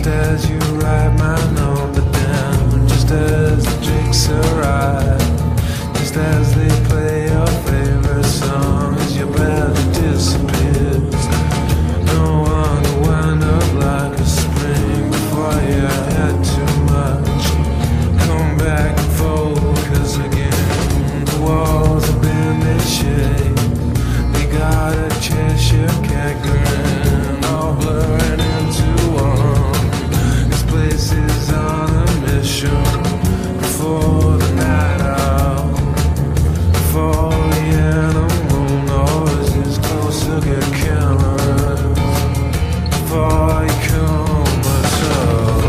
as you write my number down, just as the jigsaw ride, just as they play your favorite song, as your body disappears. No one will wind up like a spring before you had too much. Come back and focus again. The walls have been in shape. They got a Cheshire cat grin, all blurring into one. This place is on a mission before the night out, before the animal noise is close to get killed, before you come myself.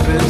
Been